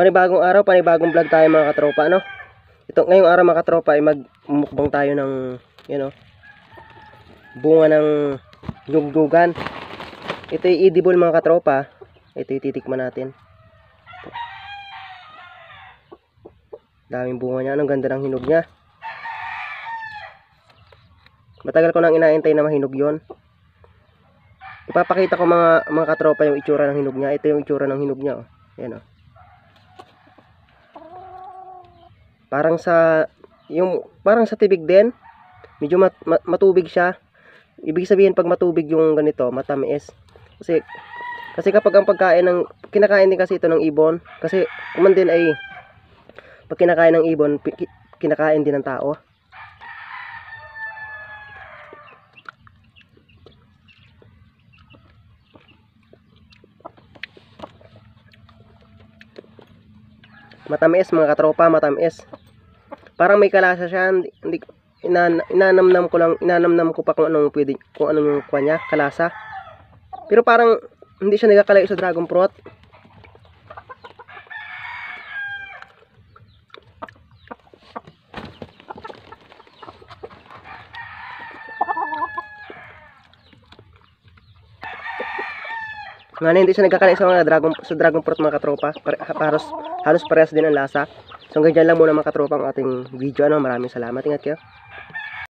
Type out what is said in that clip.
Panibagong araw, panibagong vlog tayo mga katropa, ano? Ito ngayong araw mga katropa ay magmukbang tayo ng, bunga ng yugdugan. Ito ay edible mga katropa. Ito yung titikman natin. Daming bunga niya, anong ganda ng hinog niya. Matagal ko nang inaantay na mahinog yon. Ipapakita ko mga katropa yung itsura ng hinog niya. Ito yung itsura ng hinog niya, oh. Ayan, oh. Parang sa tibig din. Medyo matubig siya. Ibig sabihin pag matubig yung ganito, matamis. Kasi kapag ang kinakain din kasi ito ng ibon. Kasi kuman din ay pag kinakain ng ibon, kinakain din ng tao. Matamis mga katropa, matamis. Parang may kalasa siya. Inanamnam ko pa kung anong yung kanya, kalasa. Pero parang hindi siya nagkakalayo sa dragon fruit. Nga hindi siya nagkakalayo sa dragon fruit mga katropa. Halos parehas din ang lasa. So hanggang dyan lang muna mga katropa ang ating video. Maraming salamat. Ingat kayo.